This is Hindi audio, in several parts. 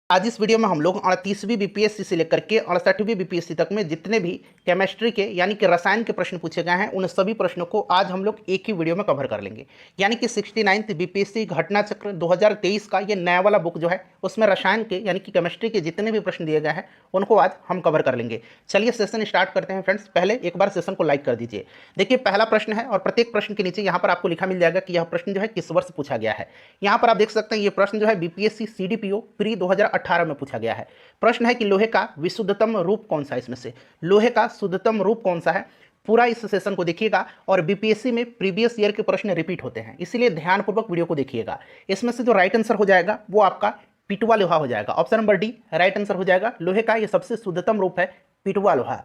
आज इस वीडियो में हम लोग 38वीं बीपीएससी से लेकर के 68वीं बीपीएससी तक में जितने भी केमिस्ट्री के यानी कि रसायन के प्रश्न पूछे गए हैं उन सभी प्रश्नों को आज हम लोग एक ही वीडियो में कवर कर लेंगे। यानी कि 69th बीपीएससी घटना चक्र 2023 का ये नया वाला बुक जो है उसमें रसायन के यानी कि केमिस्ट्री के जितने भी प्रश्न दिए गए हैं उनको आज हम कवर कर लेंगे। चलिए सेशन स्टार्ट करते हैं फ्रेंड्स। पहले एक बार सेशन को लाइक कर दीजिए। देखिए पहला प्रश्न है और प्रत्येक प्रश्न के नीचे यहाँ पर आपको लिखा मिल जाएगा कि यह प्रश्न जो है किस वर्ष पूछा गया है। यहाँ पर आप देख सकते हैं ये प्रश्न जो है बीपीएससी सीडीपीओ प्री 2018 में पूछा गया है। प्रश्न है कि लोहे का विशुद्धतम रूप कौन सा है। इसमें से लोहे का शुद्धतम रूप कौन सा है, पूरा इस सेशन को देखिएगा। और बीपीएससी में प्रीवियस ईयर के प्रश्न रिपीट होते हैं, इसीलिए ध्यानपूर्वक वीडियो को देखिएगा। इसमें से जो राइट आंसर हो जाएगा वो आपका पिटुआ लोहा हो जाएगा। Option number D right answer हो जाएगा। लोहे का ये सबसे शुद्धतम रूप है पिटुआ लोहा।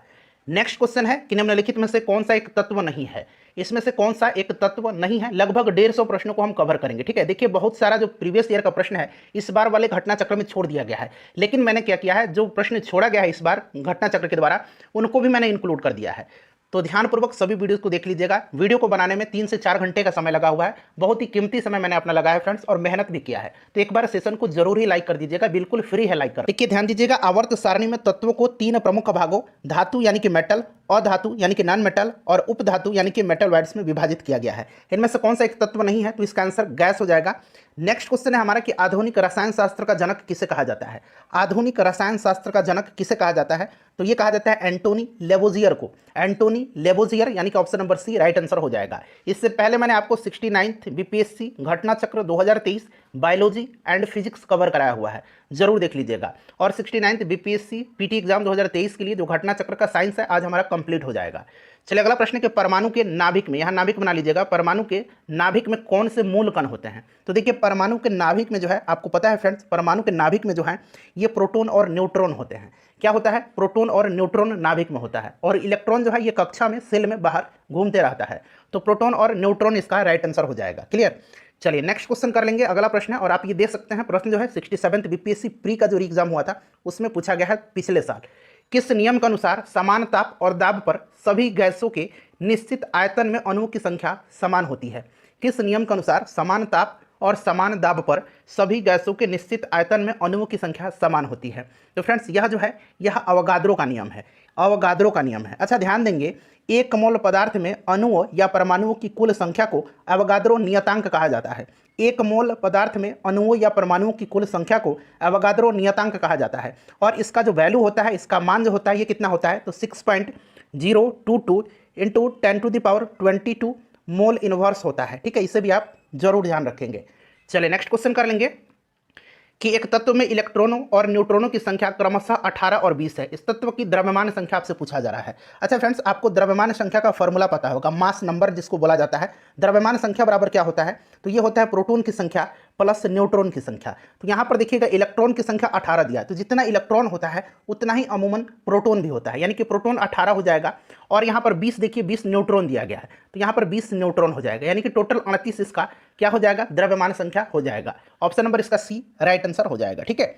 नेक्स्ट क्वेश्चन है कि निम्नलिखित में से कौन सा एक तत्व नहीं है। इसमें से कौन सा एक तत्व नहीं है। लगभग 150 प्रश्नों को हम कवर करेंगे। ठीक है, देखिए बहुत सारा जो प्रीवियस ईयर का प्रश्न है इस बार वाले घटना चक्र में छोड़ दिया गया है, लेकिन मैंने क्या किया है, जो प्रश्न छोड़ा गया है इस बार घटना चक्र के द्वारा उनको भी मैंने इंक्लूड कर दिया है। तो ध्यानपूर्वक सभी वीडियोस को देख लीजिएगा। वीडियो को बनाने में 3 से 4 घंटे का समय लगा हुआ है। बहुत ही कीमती समय मैंने अपना लगाया है फ्रेंड्स, और मेहनत भी किया है। तो एक बार सेशन को जरूर ही लाइक कर दीजिएगा, बिल्कुल फ्री है लाइक कर। देखिए ध्यान दीजिएगा, आवर्त सारणी में तत्वों को 3 प्रमुख भागों धातु यानी कि मेटल, अधातु यानी कि नॉन मेटल और उपधातु यानी कि मेटलॉइड्स में विभाजित किया गया है। इनमें से कौन सा एक तत्व नहीं है, तो इसका आंसर गैस हो जाएगा। नेक्स्ट क्वेश्चन है हमारा कि आधुनिक रसायन शास्त्र का जनक किसे कहा जाता है। आधुनिक रसायन शास्त्र का जनक किसे कहा जाता है, तो ये कहा जाता है एंटोनी लेवोजियर को। एंटोनी लेवोजियर यानी कि option number C right answer हो जाएगा। इससे पहले मैंने आपको 69th बीपीएससी घटना चक्र 2023 बायोलॉजी एंड फिजिक्स कवर कराया हुआ है, जरूर देख लीजिएगा। और 69th बीपीएससी पीटी एग्जाम 2023 के लिए जो घटना चक्र का साइंस है आज हमारा कंप्लीट हो जाएगा। चलिए अगला प्रश्न के परमाणु के नाभिक में, यहाँ नाभिक बना लीजिएगा, परमाणु के नाभिक में कौन से मूल कण होते हैं। तो देखिए परमाणु के नाभिक में जो है आपको पता है फ्रेंड्स, परमाणु के नाभिक में जो है ये प्रोटॉन और न्यूट्रॉन होते हैं। क्या होता है, प्रोटॉन और न्यूट्रॉन नाभिक में होता है, और इलेक्ट्रॉन जो है ये कक्षा में सेल में बाहर घूमते रहता है। तो प्रोटॉन और न्यूट्रॉन इसका राइट आंसर हो जाएगा। क्लियर। चलिए नेक्स्ट क्वेश्चन कर लेंगे। अगला प्रश्न है और आप ये देख सकते हैं, प्रश्न जो है 67th बीपीएससी प्री का जो एग्जाम हुआ था उसमें पूछा गया है पिछले साल। किस नियम के अनुसार समान ताप और दाब पर सभी गैसों के निश्चित आयतन में अणुओं की संख्या समान होती है। किस नियम के अनुसार समान ताप और समान दाब पर सभी गैसों के निश्चित आयतन में अणुओं की संख्या समान होती है। तो फ्रेंड्स यह जो है यह अवगाद्रो का नियम है। अवगाद्रो का नियम है। अच्छा ध्यान देंगे, एक मोल पदार्थ में अणुओं या परमाणुओं की कुल संख्या को अवगाद्रो नियतांक कहा जाता है। एक मोल पदार्थ में अणुओं या परमाणुओं की कुल संख्या को अवगाद्रो नियतांक कहा जाता है, और इसका जो वैल्यू होता है, इसका मान जो होता है ये कितना होता है, तो 6.022 इंटू 10⁻22 मोल इनवर्स होता है। ठीक है, इसे भी आप जरूर ध्यान रखेंगे। चलिए नेक्स्ट क्वेश्चन कर लेंगे कि एक तत्व में इलेक्ट्रॉनों और न्यूट्रॉनों की संख्या क्रमशः 18 और 20 है। इस तत्व की द्रव्यमान संख्या आपसे पूछा जा रहा है। अच्छा फ्रेंड्स, आपको द्रव्यमान संख्या का फॉर्मूला पता होगा, मास नंबर जिसको बोला जाता है। द्रव्यमान संख्या बराबर क्या होता है, तो ये होता है प्रोटॉन की संख्या प्लस न्यूट्रॉन की संख्या। तो यहाँ पर देखिएगा इलेक्ट्रॉन की संख्या 18 दिया है, तो जितना इलेक्ट्रॉन होता है उतना ही अमूमन प्रोटॉन भी होता है, यानी कि प्रोटॉन 18 हो जाएगा। और यहाँ पर 20 देखिए 20 न्यूट्रॉन दिया गया है, तो यहाँ पर 20 न्यूट्रॉन हो जाएगा, यानी कि टोटल 38 इसका क्या हो जाएगा, द्रव्यमान संख्या हो जाएगा। ऑप्शन नंबर इसका सी राइट आंसर हो जाएगा। ठीक है,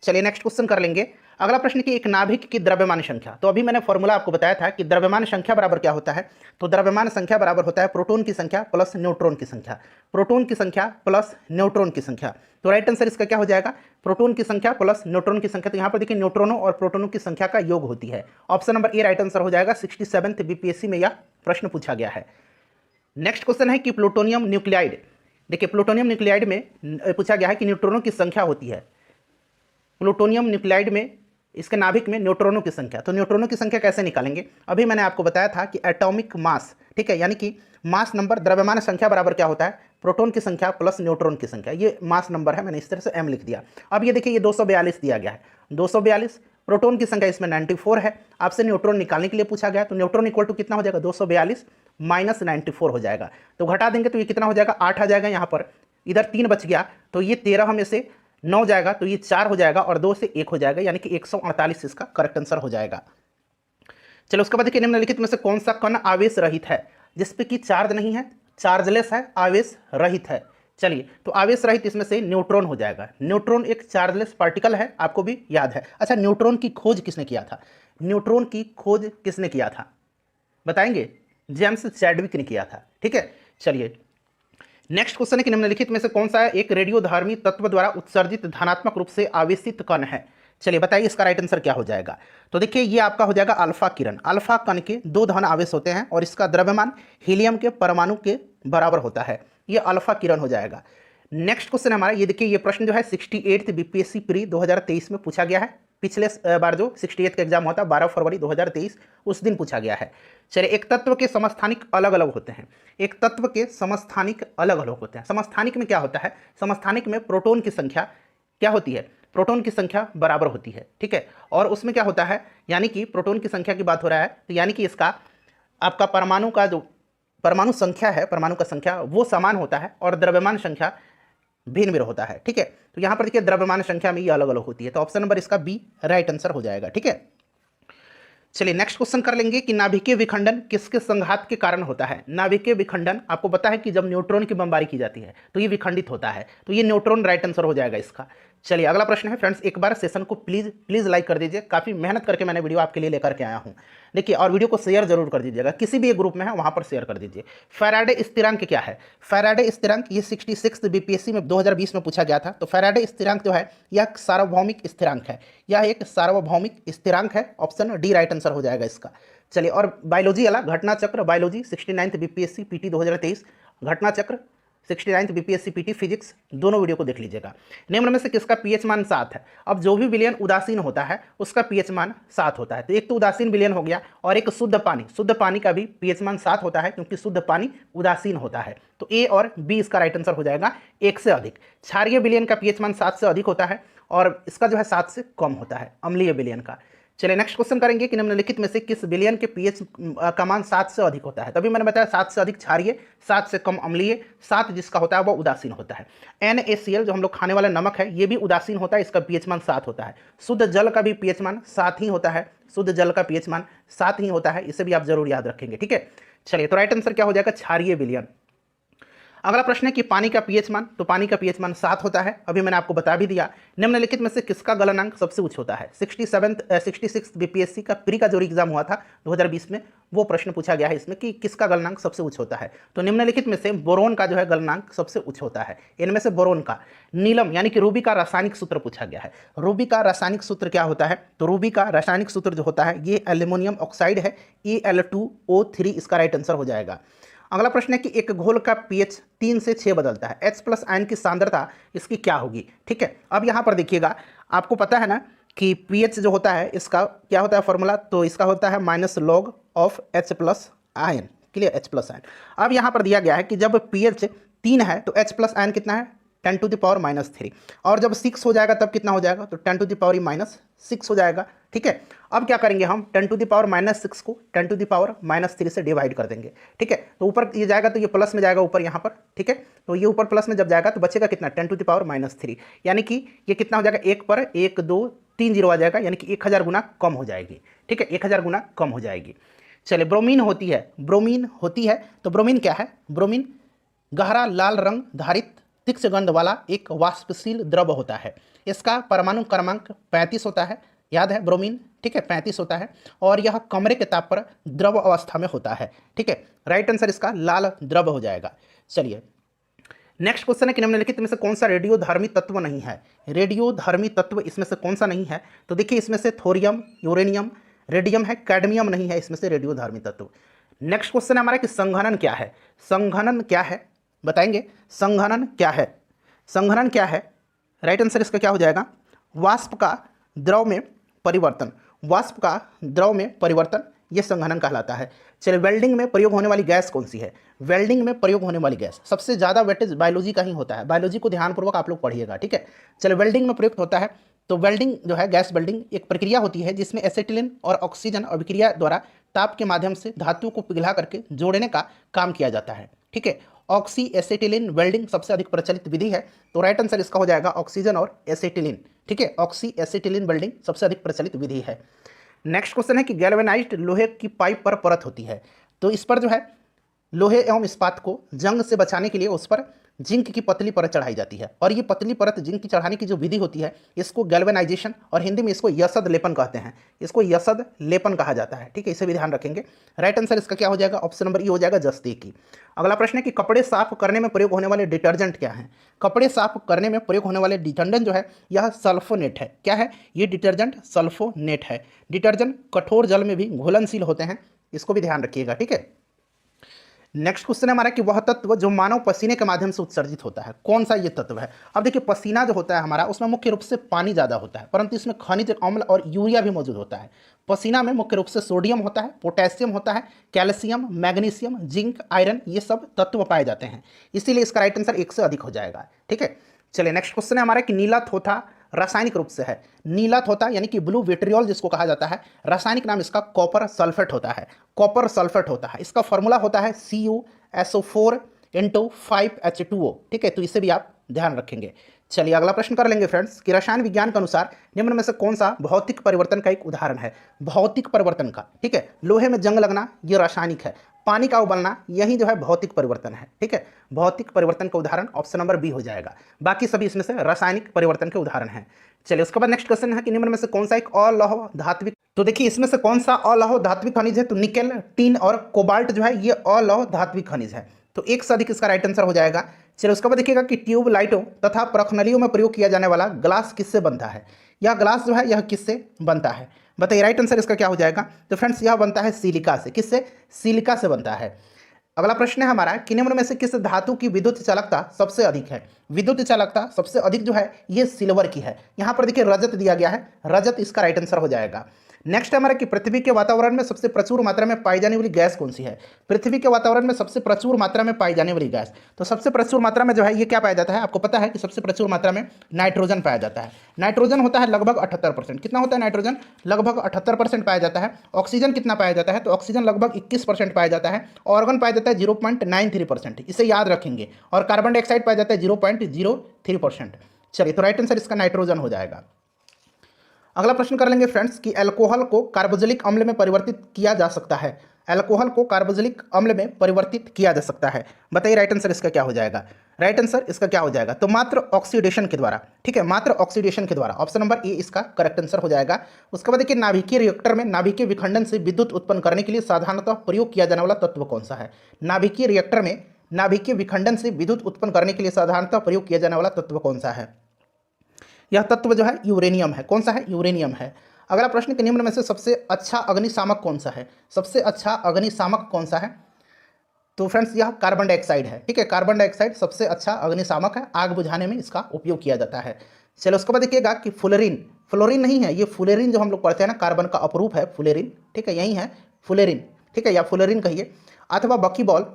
चलिए नेक्स्ट क्वेश्चन कर लेंगे। अगला प्रश्न की एक नाभिक की द्रव्यमान संख्या। तो अभी मैंने फॉर्मूला आपको बताया था कि द्रव्यमान संख्या बराबर क्या होता है, तो द्रव्यमान संख्या बराबर होता है प्रोटॉन की संख्या प्लस न्यूट्रॉन की संख्या। प्रोटॉन की संख्या प्लस न्यूट्रॉन की संख्या, तो राइट आंसर इसका क्या हो जाएगा, प्रोटॉन की संख्या प्लस न्यूट्रॉन की संख्या। तो यहाँ पर देखिए न्यूट्रॉनों और प्रोटॉनों की संख्या का योग होती है। Option number A right answer हो जाएगा। 67th बीपीएससी में यह प्रश्न पूछा गया है। नेक्स्ट क्वेश्चन है कि प्लूटोनियम न्यूक्लियाइड। देखिए प्लूटोनियम न्यूक्लियाइड में पूछा गया है कि न्यूट्रॉनों की संख्या होती है। प्लूटोनियम न्यूक्लाइड में इसके नाभिक में न्यूट्रॉनों की संख्या, तो न्यूट्रॉनों की संख्या कैसे निकालेंगे, अभी मैंने आपको बताया था कि एटॉमिक मास। ठीक है, यानी कि मास नंबर द्रव्यमान संख्या बराबर क्या होता है, प्रोटॉन की संख्या प्लस न्यूट्रॉन की संख्या। ये मास नंबर है, मैंने इस तरह से m लिख दिया। अब ये देखिए ये 242 दिया गया है, 242 प्रोटॉन की संख्या इसमें 94 है। आपसे न्यूट्रॉन निकालने के लिए पूछा गया, तो न्यूट्रॉन इक्वल टू कितना हो जाएगा, 242 माइनस 94 हो जाएगा। तो घटा देंगे तो ये कितना हो जाएगा, 8 आ जाएगा। यहाँ पर इधर 3 बच गया, तो ये 13 में से 9 जाएगा, तो ये 4 हो जाएगा और 2 से 1 हो जाएगा, यानी कि 148 इसका करेक्ट आंसर हो जाएगा। चलो उसके बाद देखिए निम्नलिखित में से कौन सा कण आवेश रहित है, जिसपे कि चार्ज नहीं है, चार्जलेस है, आवेश रहित है। चलिए तो आवेश रहित इसमें से न्यूट्रॉन हो जाएगा। न्यूट्रॉन एक चार्जलेस पार्टिकल है, आपको भी याद है। अच्छा न्यूट्रॉन की खोज किसने किया था, न्यूट्रॉन की खोज किसने किया था बताएंगे, जेम्स चैडविक ने किया था। ठीक है, चलिए नेक्स्ट क्वेश्चन है कि निम्नलिखित में से कौन सा एक रेडियोधर्मी तत्व द्वारा उत्सर्जित धनात्मक रूप से आवेशित कण है। चलिए बताइए इसका राइट आंसर क्या हो जाएगा। तो देखिए ये आपका हो जाएगा अल्फा किरण। अल्फा कण के 2 धन आवेश होते हैं और इसका द्रव्यमान हीलियम के परमाणु के बराबर होता है। ये अल्फा किरण हो जाएगा। नेक्स्ट क्वेश्चन हमारा ये देखिए, ये प्रश्न जो है 68th बीपीएससी प्री 2023 में पूछा गया है। पिछले बार जो 68th का एग्जाम होता है 12 फरवरी 2023 उस दिन पूछा गया है। चलिए, एक तत्व के समस्थानिक अलग अलग होते हैं। एक तत्व के समस्थानिक अलग अलग होते हैं। समस्थानिक में क्या होता है, समस्थानिक में प्रोटॉन की संख्या क्या होती है, प्रोटॉन की संख्या बराबर होती है। ठीक है, और उसमें क्या होता है, यानी कि प्रोटॉन की संख्या की बात हो रहा है तो यानी कि इसका आपका परमाणु का जो परमाणु संख्या है, परमाणु का संख्या वो समान होता है और द्रव्यमान संख्या भिन्न भिन्न होता है। ठीक है, तो यहां पर देखिए द्रव्यमान संख्या में ये अलग अलग होती है। तो ऑप्शन नंबर इसका बी राइट आंसर हो जाएगा। ठीक है, चलिए नेक्स्ट क्वेश्चन कर लेंगे कि नाभिकीय विखंडन किसके संघात के कारण होता है। नाभिकीय विखंडन आपको पता है कि जब न्यूट्रॉन की बमबारी की जाती है तो ये विखंडित होता है, तो ये न्यूट्रॉन राइट आंसर हो जाएगा इसका। चलिए अगला प्रश्न है फ्रेंड्स, एक बार सेशन को प्लीज लाइक कर दीजिए। काफ़ी मेहनत करके मैंने वीडियो आपके लिए लेकर के आया हूँ। देखिए, और वीडियो को शेयर जरूर कर दीजिएगा, किसी भी एक ग्रुप में है वहाँ पर शेयर कर दीजिए। फैराडे स्थिरांक क्या है। फैराडे स्थिरांक ये 66 बीपीएससी में 2020 में पूछा गया था। तो फैराडे स्थिरांक जो है यह सार्वभौमिक स्थिरांक है, यह एक सार्वभौमिक स्थिरांक है। ऑप्शन डी राइट आंसर हो जाएगा इसका। चलिए, और बायोलॉजी वाला घटना चक्र, बायोलॉजी 69th बीपीएससी पीटी 2023, घटना चक्र 69th बीपीएससी पीटी फिजिक्स, दोनों वीडियो को देख लीजिएगा। निम्न में से किसका पीएच मान 7 है। अब जो भी विलयन उदासीन होता है उसका पीएच मान 7 होता है। तो एक तो उदासीन विलयन हो गया, और एक शुद्ध पानी का भी पीएच मान 7 होता है, क्योंकि शुद्ध पानी उदासीन होता है। तो ए और बी इसका राइट आंसर हो जाएगा। 1 से अधिक। क्षारीय विलयन का पीएच मान 7 से अधिक होता है और इसका जो है 7 से कम होता है, अम्लीय विलयन का। चलिए नेक्स्ट क्वेश्चन करेंगे कि निम्नलिखित में से किस विलयन के पीएच का मान 7 से अधिक होता है। तभी मैंने बताया 7 से अधिक क्षारीय, 7 से कम अम्लीय, 7 जिसका होता है वो उदासीन होता है। NaCl जो हम लोग खाने वाला नमक है ये भी उदासीन होता है, इसका पीएच मान 7 होता है। शुद्ध जल का भी पीएच मान 7 ही होता है, शुद्ध जल का पीएच मान 7 ही होता है, इसे भी आप जरूर याद रखेंगे। ठीक है, चलिए तो राइट आंसर क्या हो जाएगा, क्षारीय विलयन। अगला प्रश्न है कि पानी का पीएच मान, तो पानी का पीएच मान 7 होता है, अभी मैंने आपको बता भी दिया। निम्नलिखित में से किसका गलनांक सबसे उच्च होता है। 66 बीपीएससी का प्री का जो एग्जाम हुआ था 2020 में, वो प्रश्न पूछा गया है इसमें कि किसका गलनांक सबसे उच्च होता है। तो निम्नलिखित में से बोरोन का जो है गलनांक सबसे उच्च होता है। इनमें से बोरोन का। नीलम यानी कि रूबी का रासायनिक सूत्र पूछा गया है। रूबी का रासायनिक सूत्र क्या होता है, तो रूबी का रासायनिक सूत्र जो होता है ये एल्यूमिनियम ऑक्साइड है, Al2O3 इसका राइट आंसर हो जाएगा। अगला प्रश्न है कि एक घोल का पीएच 3 से 6 बदलता है, H+ आयन की सांद्रता इसकी क्या होगी। ठीक है, अब यहाँ पर देखिएगा, आपको पता है ना कि पीएच जो होता है इसका क्या होता है फॉर्मूला, तो इसका होता है -log of H+ ion. Clear, H+ ion. अब यहाँ पर दिया गया है कि जब पीएच 3 है तो H+ आयन कितना है, 10⁻³ और जब 6 हो जाएगा तब कितना हो जाएगा, तो 10⁻⁻6 हो जाएगा। ठीक है, अब क्या करेंगे हम 10⁻⁻6 को 10⁻³ से डिवाइड कर देंगे। ठीक है, तो ऊपर ये जाएगा तो ये प्लस में जाएगा ऊपर यहाँ पर। ठीक है, तो ये ऊपर प्लस में जब जाएगा तो बचेगा कितना, 10⁻⁻3, यानी कि ये कितना हो जाएगा, 1 पर 1 2 3 0 आ जाएगा, यानी कि 1000 गुना कम हो जाएगी। ठीक है, 1000 गुना कम हो जाएगी। चलिए, ब्रोमीन होती है, ब्रोमीन होती है, तो ब्रोमीन क्या है, ब्रोमीन गहरा लाल रंग धारित तीक्ष्ण गंध वाला एक वाष्पशील द्रव होता है। इसका परमाणु क्रमांक 35 होता है, याद है ब्रोमीन। ठीक है, 35 होता है और यह कमरे के ताप पर द्रव अवस्था में होता है। ठीक है, राइट आंसर इसका लाल द्रव हो जाएगा। चलिए नेक्स्ट क्वेश्चन है कि निम्नलिखित में से कौन सा रेडियोधर्मी तत्व नहीं है। रेडियोधर्मी तत्व इसमें से कौन सा नहीं है, तो देखिए इसमें से थोरियम, यूरेनियम, रेडियम है, कैडमियम नहीं है इसमें से रेडियोधर्मी तत्व। नेक्स्ट क्वेश्चन है हमारा कि संघनन क्या है। संघनन क्या है बताएंगे, संघनन क्या है, संघनन क्या है, राइट आंसर इसका क्या हो जाएगा, वाष्प का द्रव में परिवर्तन, वाष्प का द्रव में परिवर्तन, ये संघनन कहलाता है। चलिए, वेल्डिंग में प्रयोग होने वाली गैस कौन सी है। वेल्डिंग में प्रयोग होने वाली गैस सबसे ज़्यादा वेटेज बायोलॉजी का ही होता है, बायोलॉजी को ध्यानपूर्वक आप लोग पढ़िएगा। ठीक है, चलिए वेल्डिंग में प्रयुक्त होता है, तो वेल्डिंग जो है, गैस वेल्डिंग एक प्रक्रिया होती है जिसमें एसिटिलीन और ऑक्सीजन अभिक्रिया द्वारा ताप के माध्यम से धातुओं को पिघला करके जोड़ने का काम किया जाता है। ठीक है, ऑक्सी एसिटिलीन वेल्डिंग सबसे अधिक प्रचलित विधि है, तो राइट आंसर इसका हो जाएगा ऑक्सीजन और एसिटिलीन। ठीक है, ऑक्सी एसिटिलीन वेल्डिंग सबसे अधिक प्रचलित विधि है। नेक्स्ट क्वेश्चन है कि गैल्वेनाइज्ड लोहे की पाइप पर परत होती है, तो इस पर जो है लोहे एवं इस्पात को जंग से बचाने के लिए उस पर जिंक की पतली परत चढ़ाई जाती है, और ये पतली परत जिंक की चढ़ाने की जो विधि होती है इसको गैल्वेनाइजेशन, और हिंदी में इसको यशद लेपन कहते हैं, इसको यशद लेपन कहा जाता है। ठीक है, इसे भी ध्यान रखेंगे। राइट आंसर इसका क्या हो जाएगा, ऑप्शन नंबर ई हो जाएगा, जस्तीकी। अगला प्रश्न है कि कपड़े साफ करने में प्रयोग होने वाले डिटर्जेंट क्या है। कपड़े साफ करने में प्रयोग होने वाले डिटर्जेंट जो है यह सल्फोनेट है। क्या है ये डिटर्जेंट, सल्फोनेट है। डिटर्जेंट कठोर जल में भी घुलनशील होते हैं, इसको भी ध्यान रखिएगा। ठीक है, नेक्स्ट क्वेश्चन है हमारा कि वह तत्व जो मानव पसीने के माध्यम से उत्सर्जित होता है, कौन सा ये तत्व है। अब देखिए पसीना जो होता है हमारा उसमें मुख्य रूप से पानी ज़्यादा होता है, परंतु इसमें खनिज अम्ल और यूरिया भी मौजूद होता है। पसीना में मुख्य रूप से सोडियम होता है, पोटेशियम होता है, कैल्शियम, मैग्नीशियम, जिंक, आयरन, ये सब तत्व पाए जाते हैं, इसीलिए इसका राइट आंसर 1 से अधिक हो जाएगा। ठीक है, चलिए नेक्स्ट क्वेश्चन है हमारा कि नीला थोथा रासायनिक रूप से है। नीला थोथा यानी कि ब्लू विट्रियोल जिसको कहा जाता है, रासायनिक नाम इसका कॉपर सल्फेट होता है। कॉपर सल्फेट होता है, इसका फॉर्मूला होता है CuSO4 × 5H2O। ठीक है, तो इसे भी आप ध्यान रखेंगे। चलिए अगला प्रश्न कर लेंगे फ्रेंड्स कि रसायन विज्ञान के अनुसार निम्न में से कौन सा भौतिक परिवर्तन का एक उदाहरण है। भौतिक परिवर्तन का, ठीक है, लोहे में जंग लगना ये रासायनिक है, पानी का उबलना यही जो है भौतिक परिवर्तन है। ठीक है, भौतिक परिवर्तन का उदाहरण ऑप्शन नंबर बी हो जाएगा, बाकी सभी इसमें से रासायनिक परिवर्तन के उदाहरण हैं। चलिए उसके बाद नेक्स्ट क्वेश्चन है कि निम्न में से कौन सा एक अलौह धात्विक, तो देखिए इसमें से कौन सा अलौह धात्विक खनिज है, तो निकेल, टिन और कोबाल्ट जो है ये अलौह धात्विक खनिज है, तो 1 से अधिक इसका राइट आंसर हो जाएगा। चलिए उसके बाद देखिएगा कि ट्यूब लाइटों तथा प्रखनलियों में प्रयोग किया जाने वाला ग्लास किससे बनता है। यह ग्लास जो है यह किससे बनता है, बताइए राइट आंसर इसका क्या हो जाएगा। तो फ्रेंड्स यह बनता है सिलिका से। किससे, सिलिका से बनता है। अगला प्रश्न है हमारा कि निम्न में से किस धातु की विद्युत चालकता सबसे अधिक है। विद्युत चालकता सबसे अधिक जो है ये सिल्वर की है। यहाँ पर देखिए रजत दिया गया है, रजत इसका राइट आंसर हो जाएगा। नेक्स्ट है हमारा कि पृथ्वी के वातावरण में सबसे प्रचुर मात्रा में पाई जाने वाली गैस कौन सी है। पृथ्वी के वातावरण में सबसे प्रचुर मात्रा में पाई जाने वाली गैस, तो सबसे प्रचुर मात्रा में जो है ये क्या पाया जाता है, आपको पता है कि सबसे प्रचुर मात्रा में नाइट्रोजन पाया जाता है। नाइट्रोजन होता है लगभग 78%। कितना होता है नाइट्रोजन, लगभग 78% पाया जाता है। ऑक्सीजन कितना पाया जाता है, तो ऑक्सीजन लगभग 21% पाया जाता है। ऑर्गन पाया जाता है 0.93%, इसे याद रखेंगे। और कार्बन डाइऑक्साइड पाया जाता है 0.03%। चलिए तो राइट आंसर इसका नाइट्रोजन हो जाएगा। अगला प्रश्न कर लेंगे फ्रेंड्स कि अल्कोहल को कार्बोक्सिलिक अम्ल में परिवर्तित किया जा सकता है। अल्कोहल को कार्बोक्सिलिक अम्ल में परिवर्तित किया जा सकता है, बताइए राइट आंसर इसका क्या हो जाएगा। राइट आंसर इसका क्या हो जाएगा, तो मात्र ऑक्सीडेशन के द्वारा। ठीक है, मात्र ऑक्सीडेशन के द्वारा, ऑप्शन नंबर ए इसका करेक्ट आंसर हो जाएगा। उसके बाद देखिए नाभिकीय रिएक्टर में नाभिकीय विखंडन से विद्युत उत्पन्न करने के लिए साधारणतः प्रयोग किया जाने वाला तत्व कौन सा है। नाभिकीय रिएक्टर में नाभिकीय विखंडन से विद्युत उत्पन्न करने के लिए साधारणतः प्रयोग किया जाने वाला तत्व कौन सा है, यह तत्व जो है यूरेनियम है। कौन सा है, यूरेनियम है। अगला प्रश्न कि निम्न में से सबसे अच्छा अग्निशामक कौन सा है। सबसे अच्छा अग्निशामक कौन सा है, तो फ्रेंड्स यह कार्बन डाइऑक्साइड है। ठीक है, कार्बन डाइऑक्साइड सबसे अच्छा अग्निशामक है, आग बुझाने में इसका उपयोग किया जाता है। चलो उसके बाद देखिएगा कि फ्लोरीन, फ्लोरीन नहीं है ये फ्लोरीन जो हम लोग पढ़ते हैं ना, कार्बन का अपरूप है फ्लोरीन। ठीक है, यही है फ्लोरीन। ठीक है, या फ्लोरीन कहिए अथवा बकीबॉल,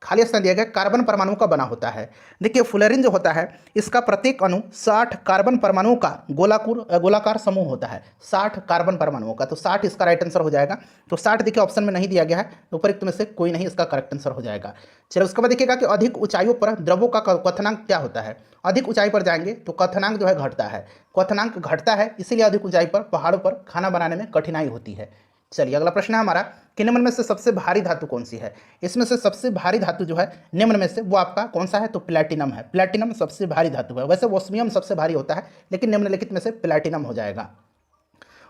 खाली स्थान दिया गया, कार्बन परमाणु का बना होता है। देखिए फ्लोरीन जो होता है इसका प्रत्येक अणु 60 कार्बन परमाणुओं का गोलाकार समूह होता है। 60 कार्बन परमाणुओं का, तो 60 इसका राइट आंसर हो जाएगा। तो 60 देखिए ऑप्शन में नहीं दिया गया है, उपरोक्त में से कोई नहीं इसका करेक्ट आंसर हो जाएगा। चलो उसके बाद देखिएगा कि अधिक ऊंचाइयों पर द्रवों का क्वथनांक क्या होता है। अधिक ऊंचाई पर जाएंगे तो क्वथनांक जो है घटता है, क्वथनांक घटता है, इसीलिए अधिक ऊंचाई पर पहाड़ों पर खाना बनाने में कठिनाई होती है। चलिए अगला प्रश्न है हमारा कि निम्न में से सबसे भारी धातु कौन सी है। इसमें से सबसे भारी धातु जो है निम्न में से वो आपका कौन सा है, तो प्लैटिनम है। प्लैटिनम सबसे भारी धातु है। वैसे ओस्मियम सबसे भारी होता है, लेकिन निम्नलिखित में से प्लैटिनम हो जाएगा।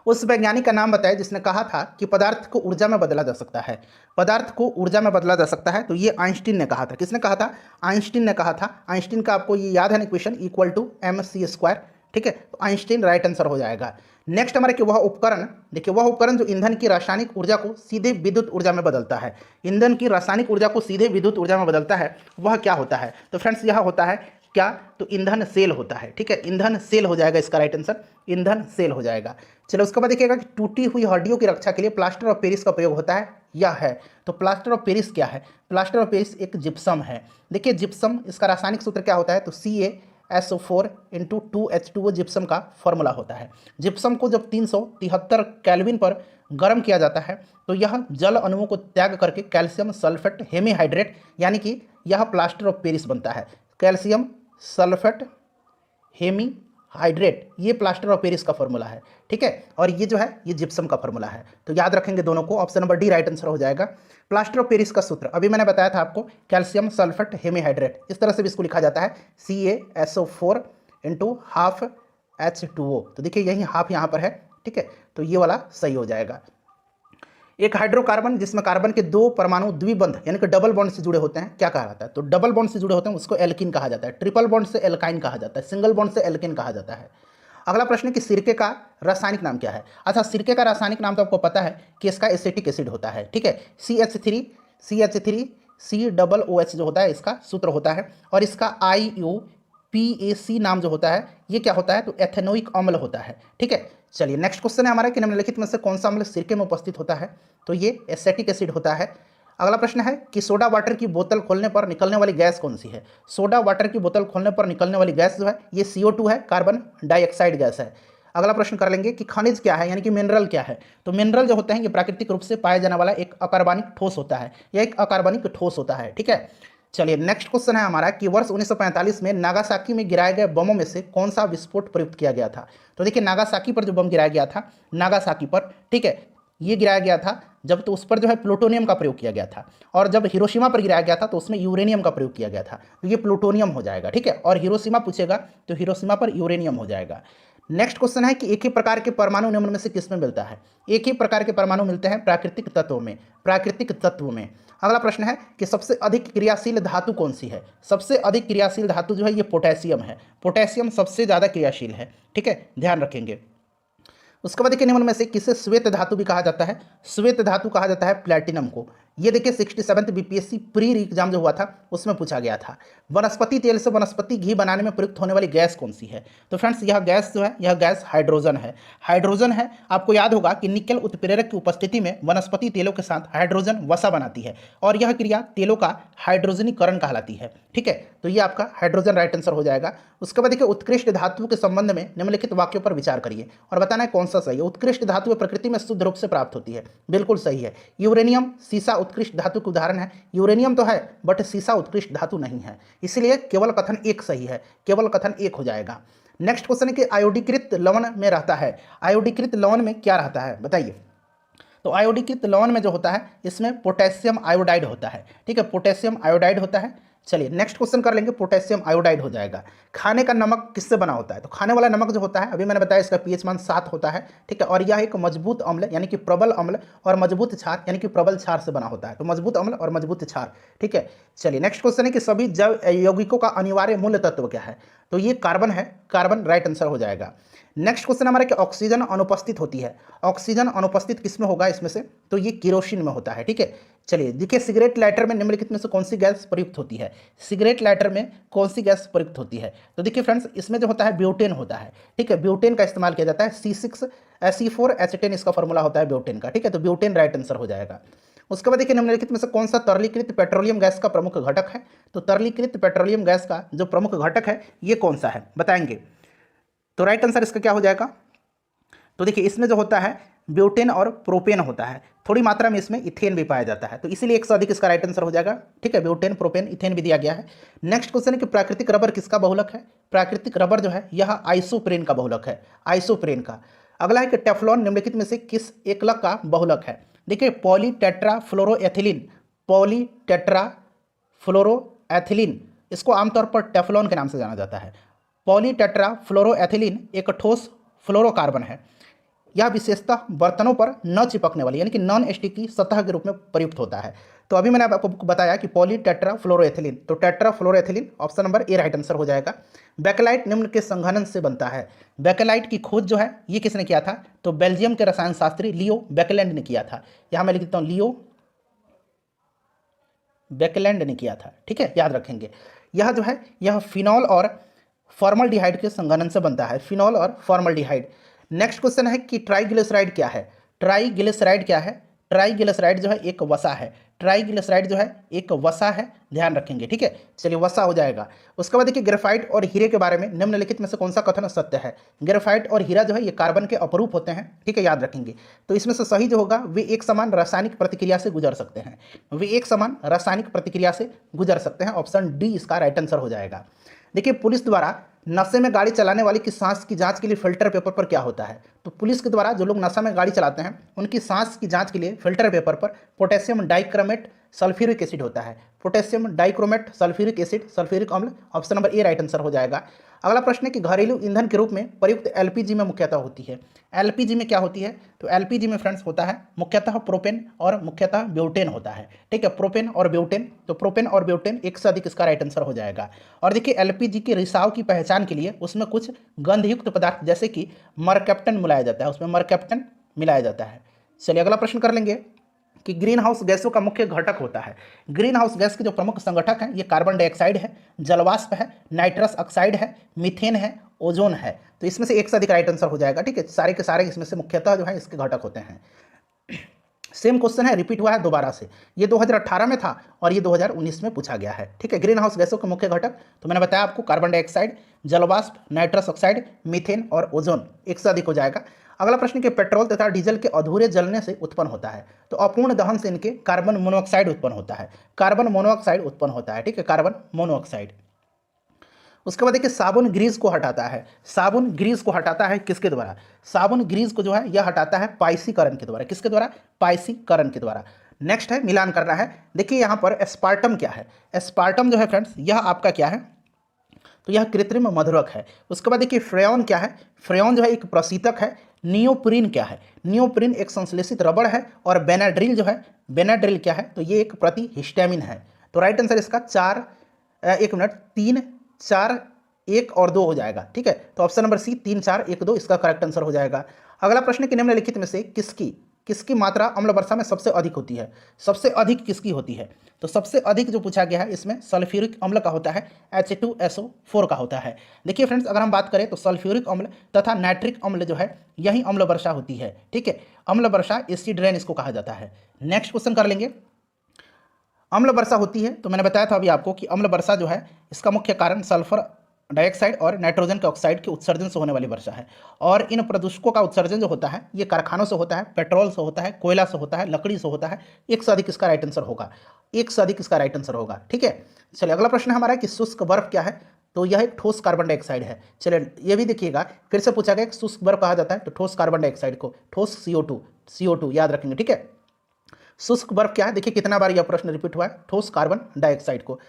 उस वैज्ञानिक का नाम बताएं जिसने कहा था कि पदार्थ को ऊर्जा में बदला जा सकता है। पदार्थ को ऊर्जा में बदला जा सकता है, तो ये आइंस्टीन ने कहा था। किसने कहा था, आइंस्टीन ने कहा था। आइंस्टीन का आपको ये याद है ना इक्वेशन, =mc²। ठीक है, तो आइंस्टीन राइट आंसर हो जाएगा। नेक्स्ट हमारे कि वह उपकरण, देखिए वह उपकरण जो ईंधन की रासायनिक ऊर्जा को सीधे विद्युत ऊर्जा में बदलता है। ईंधन की रासायनिक ऊर्जा को सीधे विद्युत ऊर्जा में बदलता है, वह क्या होता है, तो फ्रेंड्स यह होता है क्या, तो ईंधन सेल होता है। ठीक है, ईंधन सेल हो जाएगा इसका राइट आंसर, ईंधन सेल हो जाएगा। चलो उसके बाद देखिएगा कि टूटी हुई हड्डियों की रक्षा के लिए प्लास्टर ऑफ पेरिस का प्रयोग होता है, यह है। तो प्लास्टर ऑफ पेरिस क्या है, प्लास्टर ऑफ पेरिस एक जिप्सम है। देखिए जिप्सम, इसका रासायनिक सूत्र क्या होता है, तो CaSO4 × 2H2O जिप्सम का फॉर्मूला होता है। जिप्सम को जब 373 केल्विन पर गर्म किया जाता है तो यह जल अणुओं को त्याग करके कैल्शियम सल्फेट हेमीहाइड्रेट यानी कि यह प्लास्टर ऑफ पेरिस बनता है। कैल्शियम सल्फेट हेमी हाइड्रेट, ये प्लास्टर ऑफ पेरिस का फॉर्मूला है, ठीक है। और ये जो है ये जिप्सम का फॉर्मूला है। तो याद रखेंगे दोनों को, option number D right answer हो जाएगा। प्लास्टर ऑफ पेरिस का सूत्र अभी मैंने बताया था आपको, कैल्शियम सल्फेट हेमीहाइड्रेट, इस तरह से भी इसको लिखा जाता है CaSO4 इंटू हाफ H2O। तो देखिए यही हाफ यहाँ पर है, ठीक है, तो ये वाला सही हो जाएगा। एक हाइड्रोकार्बन जिसमें कार्बन के दो परमाणु द्विबंध यानी कि डबल बॉन्ड से जुड़े होते हैं, क्या कहा जाता है? तो डबल बॉन्ड से जुड़े होते हैं उसको एल्कीन कहा जाता है, ट्रिपल बॉन्ड से एल्काइन कहा जाता है, सिंगल बॉन्ड से एल्केन कहा जाता है। अगला प्रश्न है कि सिरके का रासायनिक नाम क्या है? अच्छा, सिरके का रासायनिक नाम तो आपको पता है कि इसका एसिटिक एसिड होता है, ठीक है, CH3 COOH जो होता है इसका सूत्र होता है, और इसका IUPAC नाम जो होता है ये क्या होता है? तो एथेनोइक अम्ल होता है, ठीक है। चलिए नेक्स्ट क्वेश्चन है हमारा कि निम्नलिखित में से कौन सा अम्ल सिरके में उपस्थित होता है? तो ये एसिटिक एसिड होता है। अगला प्रश्न है कि सोडा वाटर की बोतल खोलने पर निकलने वाली गैस कौन सी है? सोडा वाटर की बोतल खोलने पर निकलने वाली गैस जो है ये CO2 है, कार्बन डाइऑक्साइड गैस है। अगला प्रश्न कर लेंगे कि खनिज क्या है यानी कि मिनरल क्या है? तो मिनरल जो होते हैं ये प्राकृतिक रूप से पाया जाने वाला एक अकार्बनिक ठोस होता है, या एक अकार्बनिक ठोस होता है, ठीक है। चलिए नेक्स्ट क्वेश्चन है हमारा कि वर्ष 1945 में नागासाकी में गिराए गए बमों में से कौन सा विस्फोट प्रयुक्त किया गया था? तो देखिए नागासाकी पर जो बम गिराया गया था, नागासाकी पर, ठीक है, ये गिराया गया था जब तो उस पर जो है प्लूटोनियम का प्रयोग किया गया था, और जब हिरोशिमा पर गिराया गया था तो उसमें यूरेनियम का प्रयोग किया गया था, तो ये प्लूटोनियम हो जाएगा, ठीक है। और हिरोशिमा पूछेगा तो हिरोशिमा पर यूरेनियम हो जाएगा। नेक्स्ट क्वेश्चन है कि एक ही प्रकार के परमाणु निम्न में से किस में मिलता है? एक ही प्रकार के परमाणु मिलते हैं प्राकृतिक तत्वों में, प्राकृतिक तत्व में। अगला प्रश्न है कि सबसे अधिक क्रियाशील धातु कौन सी है? सबसे अधिक क्रियाशील धातु जो है ये पोटेशियम है, पोटेशियम सबसे ज़्यादा क्रियाशील है, ठीक है, ध्यान रखेंगे। उसके बाद देखिए निम्न में से किसे श्वेत धातु भी कहा जाता है? श्वेत धातु कहा जाता है प्लैटिनम को। ये देखिए 67th BPSC प्री एग्जाम जो हुआ था उसमें पूछा गया था। वनस्पति तेल से वनस्पति घी बनाने में प्रयुक्त होने वाली गैस कौन सी है? तो फ्रेंड्स यह गैस जो है यह गैस हाइड्रोजन है, हाइड्रोजन है। आपको याद होगा कि निकल उत्प्रेरक की उपस्थिति में वनस्पति तेलों के साथ हाइड्रोजन वसा बनाती है, और यह क्रिया तेलों का हाइड्रोजनीकरण कहलाती है, ठीक है। तो ये आपका हाइड्रोजन राइट आंसर हो जाएगा। उसके बाद देखिए उत्कृष्ट धातु के संबंध में निम्नलिखित वाक्यों पर विचार करिए और बताना है कौन सा सही है। उत्कृष्ट धातु प्रकृति में शुद्ध रूप से प्राप्त होती है, बिल्कुल सही है। यूरेनियम सीसा उत्कृष्ट धातु के उदाहरण है। यूरेनियम तो है बट सीसा उत्कृष्ट धातु नहीं है, इसलिए केवल कथन एक सही है, केवल कथन एक हो जाएगा। नेक्स्ट क्वेश्चन है कि आयोडीकृत लवण में रहता है, आयोडीकृत लवण में क्या रहता है बताइए? तो आयोडीकृत लवण में जो होता है इसमें पोटेशियम आयोडाइड होता है, ठीक है, पोटेशियम आयोडाइड होता है। चलिए नेक्स्ट क्वेश्चन कर लेंगे, पोटेशियम आयोडाइड हो जाएगा। खाने का नमक किससे बना होता है? तो खाने वाला नमक जो होता है अभी मैंने बताया इसका pH मान 7 होता है, ठीक है, और यह एक मजबूत अम्ल यानी कि प्रबल अम्ल और मजबूत क्षार यानी कि प्रबल क्षार से बना होता है। तो मजबूत अम्ल और मजबूत क्षार, ठीक है। चलिए नेक्स्ट क्वेश्चन है कि सभी जैव यौगिकों का अनिवार्य मूल तत्व क्या है? तो ये कार्बन है, कार्बन राइट आंसर हो जाएगा। नेक्स्ट क्वेश्चन हमारा कि ऑक्सीजन अनुपस्थित होती है, ऑक्सीजन अनुपस्थित किस में होगा इसमें से? तो ये केरोसिन में होता है, ठीक है। चलिए देखिए सिगरेट लाइटर में निम्नलिखित में से कौन सी गैस प्रयुक्त होती है? सिगरेट लाइटर में कौन सी गैस प्रयुक्त होती है? तो देखिए फ्रेंड्स इसमें जो होता है ब्यूटेन होता है, ठीक है, ब्यूटेन का इस्तेमाल किया जाता है। C6H4 इसका फॉर्मूला होता है ब्यूटेन का, ठीक है, तो ब्यूटेन राइट आंसर हो जाएगा। उसके बाद देखिए निम्नलिखित में से कौन सा तरलीकृत पेट्रोलियम गैस का प्रमुख घटक है? तो तरलीकृत पेट्रोलियम गैस का जो प्रमुख घटक है ये कौन सा है बताएंगे? तो राइट आंसर इसका क्या हो जाएगा? तो देखिए इसमें जो होता है ब्यूटेन और प्रोपेन होता है, थोड़ी मात्रा में इसमें इथेन भी पाया जाता है, तो इसीलिए एक से अधिक इसका राइट आंसर हो जाएगा, ठीक है, ब्यूटेन प्रोपेन इथेन भी दिया गया है। नेक्स्ट क्वेश्चन है कि प्राकृतिक रबर किसका बहुलक है? प्राकृतिक रबर जो है यह आइसोप्रेन का बहुलक है, आइसोप्रेन का। अगला है कि टेफ्लॉन निम्नलिखित में से किस एकलक का बहुलक है? देखिए पॉलीटेट्राफ्लोरोएथिलीन, पॉलीटेट्राफ्लोरोएथिलीन इसको आमतौर पर टेफ्लॉन के नाम से जाना जाता है। पॉलीटेट्राफ्लोरोएथिलीन एक ठोस फ्लोरोकार्बन है। यह विशेषतः बर्तनों पर न चिपकने वाली यानी कि नॉन स्टिकी सतह के रूप में प्रयुक्त होता है। तो अभी मैंने आपको बताया कि पॉलीटेट्राफ्लोरोएथिलीन, तो tetrafluoroethylene option number A right answer हो जाएगा। बेकेलाइट निम्न के संघनन से बनता है। बेकेलाइट की खोज जो है ये किसने किया था? तो बेल्जियम के रसायन शास्त्री लियो बेकेलैंड ने किया था। यहाँ मैं लिख देता हूँ लियो बेकेलैंड ने किया था, ठीक है, याद रखेंगे। यह जो है यह फिनॉल और फॉर्मल्डिहाइड के संघनन से बनता है, फिनॉल और फॉर्मल्डिहाइड। नेक्स्ट क्वेश्चन है कि ट्राइग्लिसराइड क्या है? ट्राइग्लिसराइड क्या है? ट्राइग्लिसराइड जो है एक वसा है, ट्राइग्लिसराइड जो है एक वसा है, ध्यान रखेंगे, ठीक है। चलिए वसा हो जाएगा। उसके बाद देखिए ग्रेफाइट और हीरे के बारे में निम्नलिखित में से कौन सा कथन सत्य है? ग्रेफाइट और हीरा जो है ये कार्बन के अपरूप होते हैं, ठीक है, याद रखेंगे। तो इसमें से सही जो होगा वे एक समान रासायनिक प्रतिक्रिया से गुजर सकते हैं, वे एक समान रासायनिक प्रतिक्रिया से गुजर सकते हैं, ऑप्शन डी इसका राइट आंसर हो जाएगा। देखिए पुलिस द्वारा नशे में गाड़ी चलाने वाले की सांस की जांच के लिए फिल्टर पेपर पर क्या होता है? तो पुलिस के द्वारा जो लोग नशा में गाड़ी चलाते हैं उनकी सांस की जांच के लिए फिल्टर पेपर पर पोटेशियम डाइक्रोमेट सल्फ्यूरिक एसिड होता है। Potassium dichromate sulphuric acid, sulphuric अम्ल, option number A right answer हो जाएगा। अगला प्रश्न है कि घरेलू ईंधन के रूप में प्रयुक्त एलपीजी में मुख्यतः होती है। एलपीजी में क्या होती है? तो एलपीजी में फ्रेंड्स होता है मुख्यतः प्रोपेन और मुख्यतः ब्यूटेन होता है। ठीक है, प्रोपेन और ब्यूटेन, तो प्रोपेन और ब्यूटेन एक से अधिक इसका राइट आंसर हो जाएगा। और देखिए एलपीजी के रिसाव की पहचान के लिए उसमें कुछ गंधयुक्त पदार्थ जैसे कि मरकैप्टन मिलाया जाता है, उसमें मरकैप्टन मिलाया जाता है। चलिए अगला प्रश्न कर लेंगे कि ग्रीन हाउस गैसों का मुख्य घटक होता है। ग्रीन हाउस गैस के जो प्रमुख संगठक हैं ये कार्बन डाइऑक्साइड है, जलवाष्प है, नाइट्रस ऑक्साइड है, मीथेन है, ओजोन है। तो इसमें से एक से अधिक राइट आंसर हो जाएगा। ठीक है, सारे के सारे इसमें से मुख्यतः जो है इसके घटक होते हैं। सेम क्वेश्चन है, रिपीट हुआ है दोबारा से। ये 2018 में था और ये 2019 में पूछा गया है। ठीक है, ग्रीन हाउस गैसों के मुख्य घटक तो मैंने बताया आपको कार्बन डाइऑक्साइड, जलवाष्प, नाइट्रस ऑक्साइड, मीथेन और ओजोन। एक से अधिक हो जाएगा। अगला प्रश्न कि पेट्रोल तथा डीजल के अधूरे जलने से उत्पन्न होता है। तो अपूर्ण दहन से इनके कार्बन मोनोऑक्साइड उत्पन्न होता है। कार्बन मोनोऑक्साइड उत्पन्न होता है। ठीक है, कार्बन मोनोऑक्साइड। उसके बाद देखिए साबुन ग्रीस को हटाता है। साबुन ग्रीस को हटाता है किसके द्वारा? साबुन ग्रीस को जो है यह हटाता है पाइसीकरण के द्वारा। किसके द्वारा? पाइसीकरण के द्वारा। नेक्स्ट है मिलान करना है। देखिए यहाँ पर एस्पार्टम क्या है? एस्पार्टम जो है फ्रेंड्स यह आपका क्या है? तो यह कृत्रिम मधुरक है। उसके बाद देखिए फ्रेयॉन क्या है? फ्रेयॉन जो है एक प्रशीतक है। नियोप्रीन क्या है? नियोप्रीन एक संश्लेषित रबड़ है। और बेनाड्रिल जो है, बेनाड्रिल क्या है? तो ये एक प्रतिहिस्टामिन है। तो राइट आंसर इसका 3, 4, 1 और 2 हो जाएगा। ठीक है, तो ऑप्शन नंबर सी 3, 4, 1, 2 इसका करेक्ट आंसर हो जाएगा। अगला प्रश्न कि निम्नलिखित में से किसकी मात्रा अम्ल वर्षा में सबसे अधिक होती है? सबसे अधिक किसकी होती है? तो सबसे अधिक जो पूछा गया है इसमें सल्फ्यूरिक अम्ल का होता है, H2SO4 का होता है। देखिए फ्रेंड्स अगर हम बात करें तो सल्फ्यूरिक अम्ल तथा नाइट्रिक अम्ल जो है यही अम्ल वर्षा होती है। ठीक है, अम्ल वर्षा, एसिड रेन इसको कहा जाता है। नेक्स्ट क्वेश्चन कर लेंगे। अम्ल वर्षा होती है तो मैंने बताया था अभी आपको कि अम्ल वर्षा जो है इसका मुख्य कारण सल्फर डाइऑक्साइड और नाइट्रोजन के ऑक्साइड के उत्सर्जन से होने वाली वर्षा है। और इन प्रदूषकों का उत्सर्जन जो होता है ये कारखानों से होता है, पेट्रोल से होता है, कोयला से होता है, लकड़ी से होता है। एक से अधिक इसका राइट आंसर होगा। एक से अधिक इसका राइट आंसर होगा। ठीक है, चलिए अगला प्रश्न हमारा कि शुष्क बर्फ क्या है? तो यह एक ठोस कार्बन डाइऑक्साइड है। चलिए ये भी देखिएगा, फिर से पूछा गया शुष्क बर्फ कहा जाता है तो ठोस कार्बन डाइऑक्साइड को ठोस CO2 याद रखेंगे। ठीक है, शुष्क बर्फ क्या है? देखिए कितना बार यह प्रश्न रिपीट हुआ है, ठोस कार्बन डाइऑक्साइड को।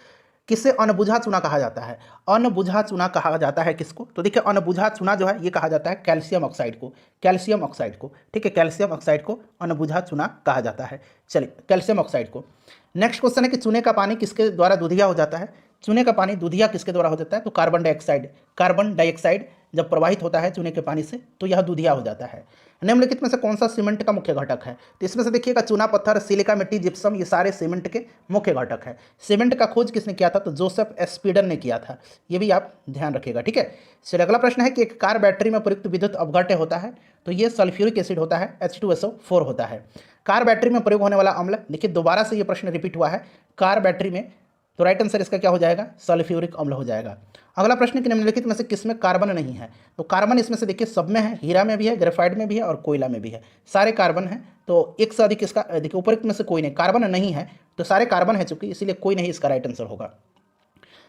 किससे अनबुझा चूना कहा जाता है? अनबुझा चूना कहा जाता है किसको? तो देखिए अनबुझा चूना जो है ये कहा जाता है कैल्शियम ऑक्साइड को। कैल्शियम ऑक्साइड को। ठीक है, कैल्शियम ऑक्साइड को अनबुझा चूना कहा जाता है। चलिए कैल्शियम ऑक्साइड को। नेक्स्ट क्वेश्चन है कि चूने का पानी किसके द्वारा दूधिया हो जाता है? चूने का पानी दूधिया किसके द्वारा हो जाता है? तो कार्बन डाइऑक्साइड। कार्बन डाइऑक्साइड जब प्रवाहित होता है चूने के पानी से तो यह दूधिया हो जाता है। निम्नलिखित में से कौन सा सीमेंट का मुख्य घटक है? तो इसमें से देखिएगा चूना पत्थर, सिलिका मिट्टी, जिप्सम ये सारे सीमेंट के मुख्य घटक है। सीमेंट का खोज किसने किया था? तो जोसेफ स्पीडन ने किया था। ये भी आप ध्यान रखिएगा। ठीक है, चलिए अगला प्रश्न है कि एक कार बैटरी में प्रयुक्त विद्युत अपघट्य होता है तो ये सल्फ्यूरिक एसिड होता है, H2SO4 होता है। कार बैटरी में प्रयोग होने वाला अम्ल, देखिए दोबारा से ये प्रश्न रिपीट हुआ है कार बैटरी में, तो राइट आंसर इसका क्या हो जाएगा? सल्फ्यूरिक अम्ल हो जाएगा। अगला प्रश्न कि निम्नलिखित में से किसमें कार्बन नहीं है? तो कार्बन इसमें से देखिए सब में है, हीरा में भी है, ग्रेफाइट में भी है और कोयला में भी है। सारे कार्बन है तो एक से अधिक इसका देखिए उपरोक्त में से कोई नहीं, कार्बन नहीं है तो सारे कार्बन है चूंकि, इसीलिए कोई नहीं इसका राइट आंसर होगा।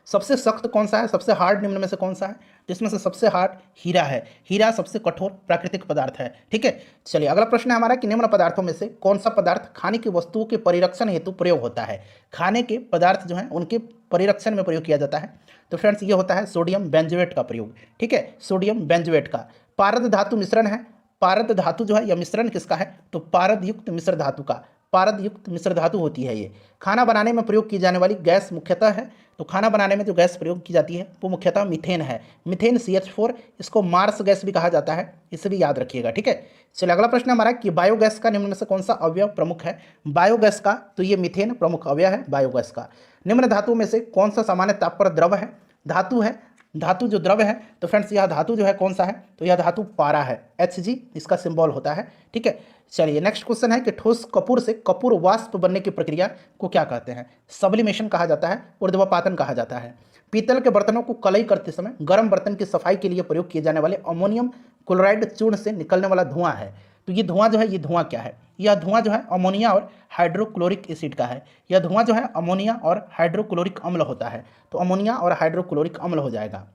सबसे सख्त कौन सा है? सबसे हार्ड निम्न में से कौन सा है? जिसमें से सबसे हार्ड हीरा है। हीरा सबसे कठोर प्राकृतिक पदार्थ है। ठीक है, चलिए अगला प्रश्न है हमारा कि निम्न पदार्थों में से कौन सा पदार्थ खाने की वस्तुओं के परिरक्षण हेतु प्रयोग होता है? खाने के पदार्थ जो हैं उनके परिरक्षण में प्रयोग किया जाता है। तो फ्रेंड्स ये होता है सोडियम बेंजोएट का प्रयोग। ठीक है, सोडियम बेंजोएट का। पारद धातु मिश्रण है। पारद धातु जो है यह मिश्रण किसका है? तो पारद युक्त मिश्र धातु का। पारद युक्त मिश्र धातु होती है ये। खाना बनाने में प्रयोग की जाने वाली गैस मुख्यतः है, तो खाना बनाने में जो गैस प्रयोग की जाती है वो मुख्यतः मीथेन है। मीथेन CH4, इसको मार्स गैस भी कहा जाता है, इसे भी याद रखिएगा। ठीक है, चलिए अगला प्रश्न हमारा कि बायोगैस का निम्न में से कौन सा अवयव प्रमुख है? बायोगैस का तो ये मीथेन प्रमुख अवयव है बायोगैस का। निम्न धातु में से कौन सा सामान्य ताप पर द्रव है? धातु है, धातु जो द्रव है तो फ्रेंड्स यह धातु जो है कौन सा है? तो यह धातु पारा है, Hg इसका सिंबल होता है। ठीक है, चलिए नेक्स्ट क्वेश्चन है कि ठोस कपूर से कपूर वाष्प बनने की प्रक्रिया को क्या कहते हैं? सब्लिमेशन कहा जाता है, ऊर्ध्वपातन कहा जाता है। पीतल के बर्तनों को कलई करते समय गर्म बर्तन की सफाई के लिए प्रयोग किए जाने वाले अमोनियम क्लोराइड चूर्ण से निकलने वाला धुआं है। तो ये धुआं जो है, ये धुआं क्या है? यह धुआं जो है अमोनिया और हाइड्रोक्लोरिक एसिड का है। यह धुआं जो है अमोनिया और हाइड्रोक्लोरिक अम्ल होता है, तो अमोनिया और हाइड्रोक्लोरिक अम्ल हो जाएगा।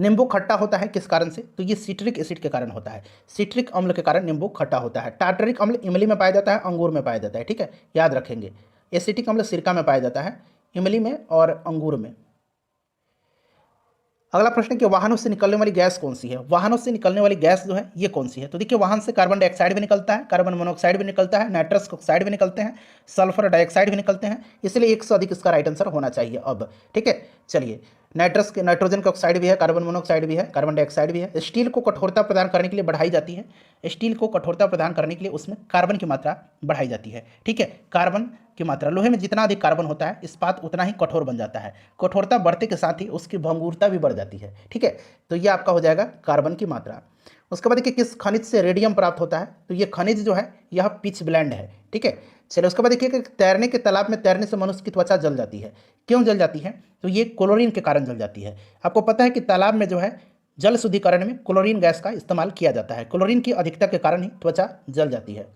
नींबू खट्टा होता है किस कारण से? तो ये सिट्रिक एसिड के कारण होता है, सिट्रिक अम्ल के कारण नींबू खट्टा होता है। टार्टरिक अम्ल इमली में पाया जाता है, अंगूर में पाया जाता है, ठीक है, याद रखेंगे। एसिटिक अम्ल सिरका में पाया जाता है, इमली में और अंगूर में। अगला प्रश्न है कि वाहनों से निकलने वाली गैस कौन सी है? वाहनों से निकलने वाली गैस जो है ये कौन सी है? तो देखिए, वाहन से कार्बन डाइऑक्साइड भी निकलता है, कार्बन मोनोऑक्साइड भी निकलता है, नाइट्रस ऑक्साइड भी निकलते हैं, सल्फर डाइऑक्साइड भी निकलते हैं, इसलिए एक से अधिक इसका राइट आंसर होना चाहिए अब, ठीक है। चलिए, नाइट्रोजन का ऑक्साइड भी है, कार्बन मोनोऑक्साइड भी है, कार्बन डाइऑक्साइड भी है। स्टील को कठोरता प्रदान करने के लिए बढ़ाई जाती है, स्टील को कठोरता प्रदान करने के लिए उसमें कार्बन की मात्रा बढ़ाई जाती है, ठीक है, कार्बन की मात्रा। लोहे में जितना अधिक कार्बन होता है इस्पात उतना ही कठोर बन जाता है, कठोरता बढ़ने के साथ ही उसकी भंगुरता भी बढ़ जाती है, ठीक है। तो ये आपका हो जाएगा कार्बन की मात्रा। उसके बाद देखिए, किस खनिज से रेडियम प्राप्त होता है? तो ये खनिज जो है यह पिच ब्लेंड है, ठीक है। चलिए, उसके बाद देखिए कि तैरने के तालाब में तैरने से मनुष्य की त्वचा जल जाती है। क्यों जल जाती है? तो ये क्लोरीन के कारण जल जाती है। आपको पता है कि तालाब में जो है जल शुद्धिकरण में क्लोरीन गैस का इस्तेमाल किया जाता है, क्लोरीन की अधिकता के कारण ही त्वचा जल जाती है।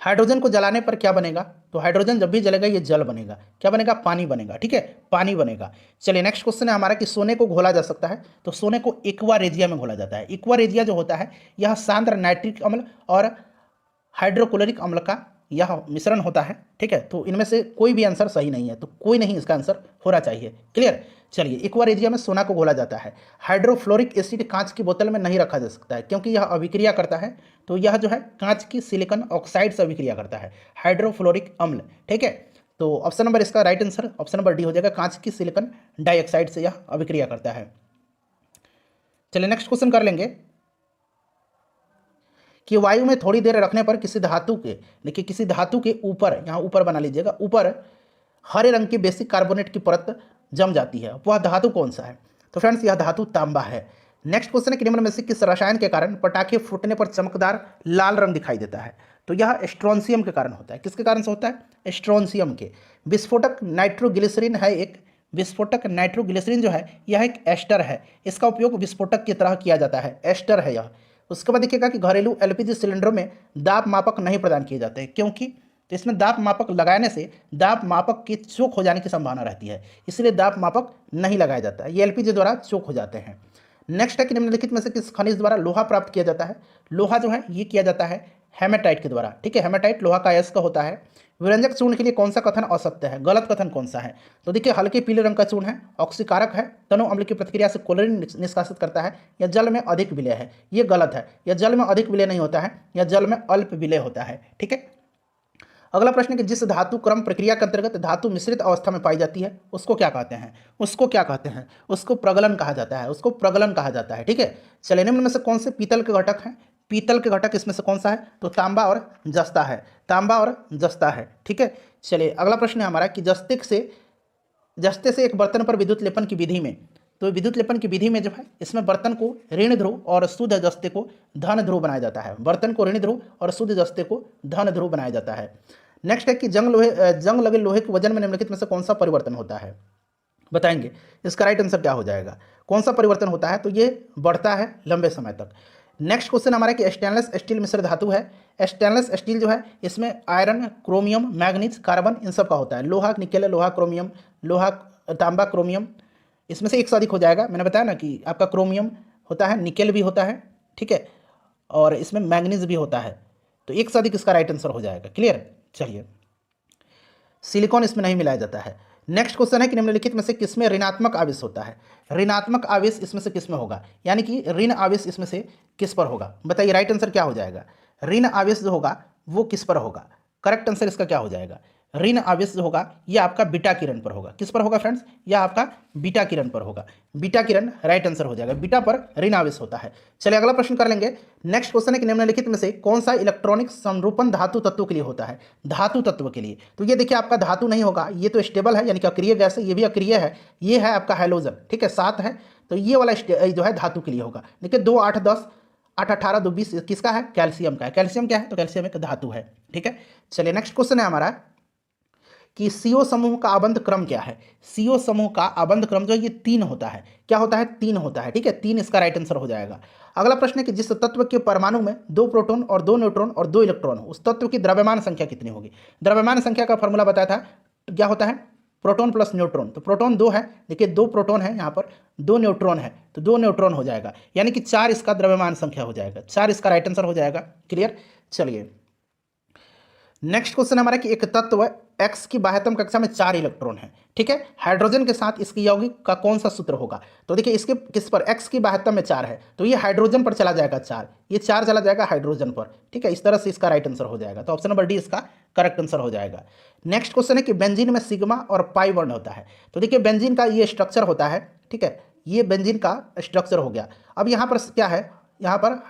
हाइड्रोजन को जलाने पर क्या बनेगा? तो हाइड्रोजन जब भी जलेगा ये जल बनेगा, क्या बनेगा? पानी बनेगा, ठीक है, पानी बनेगा। चलिए, नेक्स्ट क्वेश्चन है हमारा कि सोने को घोला जा सकता है? तो सोने को एक्वा रेजिया में घोला जाता है। एक्वा रेजिया जो होता है यह सांद्र नाइट्रिक अम्ल और हाइड्रोक्लोरिक अम्ल का यह मिश्रण होता है, ठीक है। तो इनमें से कोई भी आंसर सही नहीं है, तो कोई नहीं इसका आंसर होना चाहिए, क्लियर। चलिए, एक्वा रेजिया में सोना को घोला जाता है। हाइड्रोफ्लोरिक एसिड कांच की बोतल में नहीं रखा जा सकता है क्योंकि यह अभिक्रिया करता है, तो यह जो है कांच की सिलिकॉन ऑक्साइड से अभिक्रिया करता है, हाइड्रोफ्लोरिक अम्ल, ठीक है। तो ऑप्शन नंबर इसका right answer option number D हो जाएगा, कांच की सिलिकॉन डाइऑक्साइड से यह अभिक्रिया करता है। चलिए, नेक्स्ट क्वेश्चन कर लेंगे कि वायु में थोड़ी देर रखने पर किसी धातु के, देखिए किसी धातु के ऊपर, यहाँ ऊपर बना लीजिएगा, ऊपर हरे रंग की बेसिक कार्बोनेट की परत जम जाती है, वह धातु कौन सा है? तो फ्रेंड्स, यह धातु तांबा है। नेक्स्ट क्वेश्चन है कि निम्न में से किस रसायन के कारण पटाखे फूटने पर चमकदार लाल रंग दिखाई देता है? तो यह स्ट्रोंसियम के कारण होता है। किसके कारण से होता है? स्ट्रोंसियम के। विस्फोटक नाइट्रोग्लिसरीन है एक, विस्फोटक नाइट्रोग्लिसरीन जो है यह एक एस्टर है, इसका उपयोग विस्फोटक की तरह किया जाता है, एस्टर है यह। उसके बाद देखिएगा कि घरेलू एलपीजी सिलेंडरों में दाब मापक नहीं प्रदान किए जाते हैं, क्योंकि तो इसमें दाब मापक लगाने से दाब मापक के चोक हो जाने की संभावना रहती है, इसलिए दाब मापक नहीं लगाया जाता है, ये एलपीजी द्वारा चोक हो जाते हैं। नेक्स्ट है कि निम्नलिखित में से किस खनिज द्वारा लोहा प्राप्त किया जाता है? लोहा जो है ये किया जाता है हेमेटाइट के द्वारा, ठीक है, हेमेटाइट लोहा का अयस्क होता है। विरंजक चूर्ण के लिए कौन सा कथन असत्य है? गलत कथन कौन सा है? तो देखिए, हल्के पीले रंग का चूर्ण है, ऑक्सीकारक है, तनु अम्ल की प्रतिक्रिया से क्लोरीन निष्कासित करता है, या जल में अधिक विलय है, ये गलत है, या जल में अधिक विलय नहीं होता है, या जल में अल्प विलय होता है, ठीक है। अगला प्रश्न है कि जिस धातु क्रम प्रक्रिया के अंतर्गत धातु मिश्रित अवस्था में पाई जाती है उसको क्या कहते हैं? उसको क्या कहते हैं? उसको प्रगलन कहा जाता है, उसको प्रगलन कहा जाता है, ठीक है। चलिए, निम्न में से कौन से पीतल के घटक हैं? पीतल के घटक इसमें से कौन सा है? तो तांबा और जस्ता है, तांबा और जस्ता है, ठीक है। चलिए, अगला प्रश्न है हमारा कि जस्ते से एक बर्तन पर विद्युत लेपन की विधि में, तो विद्युत लेपन की विधि में जो है इसमें बर्तन को ऋण ध्रुव और शुद्ध जस्ते को धन ध्रुव बनाया जाता है, बर्तन को ऋण ध्रुव और शुद्ध जस्ते को धन ध्रुव बनाया जाता है। नेक्स्ट है कि जंग लगे लोहे के वजन में निम्नलिखित में से कौन सा परिवर्तन होता है? बताएंगे, इसका राइट आंसर क्या हो जाएगा? कौन सा परिवर्तन होता है? तो ये बढ़ता है लंबे समय तक। नेक्स्ट क्वेश्चन हमारा कि स्टेनलेस स्टील मिश्र धातु है। स्टेनलेस स्टील जो है इसमें iron, chromium, manganese, carbon in सब का होता है। लोहा निकेल, लोहा क्रोमियम, लोहा तांबा क्रोमियम, इसमें से एक से अधिक हो जाएगा। मैंने बताया ना कि आपका क्रोमियम होता है, निकेल भी होता है, ठीक है, और इसमें मैग्नीज भी होता है, तो एक से अधिक इसका राइट आंसर हो जाएगा, क्लियर। चलिए, सिलिकॉन इसमें नहीं मिलाया जाता है। नेक्स्ट क्वेश्चन है कि निम्नलिखित में से किसमें ऋणात्मक आवेश होता है? ऋणात्मक आवेश इसमें से किसमें होगा, यानी कि ऋण आवेश इसमें से किस पर होगा? बताइए, राइट आंसर क्या हो जाएगा? ऋण आवेश जो होगा वो किस पर होगा? करेक्ट आंसर इसका क्या हो जाएगा? ऋण आवेश जो होगा ये आपका बीटा किरण पर होगा। किस पर होगा फ्रेंड्स? यह आपका बीटा किरण पर होगा, बीटा किरण राइट आंसर हो जाएगा, बीटा पर ऋण आवेश होता है। चलिए, अगला प्रश्न कर लेंगे। नेक्स्ट क्वेश्चन है कि निम्नलिखित में से कौन सा इलेक्ट्रॉनिक समरूपण धातु तत्व के लिए होता है? धातु तत्व के लिए, तो ये देखिए आपका धातु नहीं होगा, ये तो स्टेबल है यानी कि अक्रिय गैस है, ये भी अक्रिय है, ये है आपका हैलोजन, ठीक है, 7 है, तो ये वाला जो है धातु के लिए होगा। देखिए 2, 8, 10, 8, 18, 2, 20 किसका है? कैल्शियम का है। कैल्शियम क्या है? तो कैल्शियम एक धातु है, ठीक है। चलिए, नेक्स्ट क्वेश्चन है हमारा कि CO समूह का आबंध क्रम क्या है? CO समूह का आबंध क्रम जो है ये 3 होता है। क्या होता है? 3 होता है, ठीक है, 3 इसका राइट आंसर हो जाएगा। अगला प्रश्न है कि जिस तत्व के परमाणु में 2 प्रोटॉन और 2 न्यूट्रॉन और 2 इलेक्ट्रॉन हो उस तत्व की द्रव्यमान संख्या कितनी होगी? द्रव्यमान संख्या का फॉर्मूला बताया था, क्या होता है? प्रोटॉन प्लस न्यूट्रॉन, तो प्रोटॉन 2 है, देखिए 2 प्रोटॉन है यहाँ पर, 2 न्यूट्रॉन है, तो 2 न्यूट्रॉन हो जाएगा, यानी कि 4 इसका द्रव्यमान संख्या हो जाएगा, 4 इसका राइट आंसर हो जाएगा। क्लियर। चलिए नेक्स्ट क्वेश्चन हमारा कि एक तत्व X की बाह्यतम कक्षा में 4 इलेक्ट्रॉन है, ठीक है, हाइड्रोजन के साथ इसकी यौगिक का कौन सा सूत्र होगा। तो देखिए इसके किस पर, X की बाह्यतम में 4 है, तो ये हाइड्रोजन पर चला जाएगा 4, ये 4 चला जाएगा हाइड्रोजन पर, ठीक है, इस तरह से इसका राइट आंसर हो जाएगा। तो ऑप्शन नंबर डी इसका करेक्ट आंसर हो जाएगा। नेक्स्ट क्वेश्चन है कि बेंजीन में सिग्मा और पाई बॉन्ड होता है। तो देखिए बेंजीन का ये स्ट्रक्चर होता है, ठीक है, ये बेंजीन का स्ट्रक्चर हो गया। अब यहाँ पर क्या है, यहाँ पर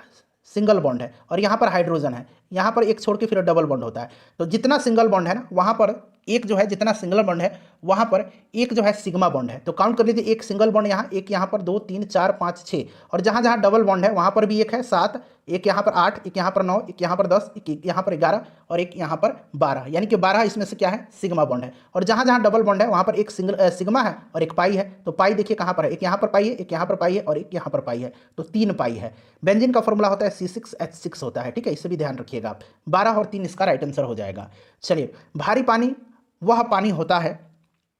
सिंगल बॉन्ड है और यहाँ पर हाइड्रोजन है, यहाँ पर एक छोड़ के फिर डबल बॉन्ड होता है। तो जितना सिंगल बॉन्ड है ना वहाँ पर एक जो है, जितना सिंगल बॉन्ड है वहाँ पर एक जो है सिग्मा बॉन्ड है। तो काउंट कर लीजिए, एक सिंगल बॉन्ड यहाँ, एक यहाँ पर 2 3 4 5 6, और जहाँ जहाँ डबल बॉन्ड है वहाँ पर भी एक है 7, एक यहाँ पर 8, एक यहाँ पर 9, एक यहाँ पर 10, एक यहाँ पर 11 और एक यहाँ पर 12, यानी कि 12 इसमें से क्या है, सिग्मा बॉन्ड है। और जहाँ जहाँ डबल बॉन्ड है वहाँ पर एक सिग्मा है और एक पाई है। तो पाई देखिए कहाँ पर है, एक यहाँ पर पाई है, एक यहाँ पर पाई है और एक यहाँ पर पाई है, तो 3 पाई है। बेंजीन का फॉर्मूला होता है C6H6 होता है, ठीक है, इसे भी ध्यान रखिएगा आप। 12 और 3 इसका राइट आंसर हो जाएगा। चलिए भारी पानी वह पानी होता है,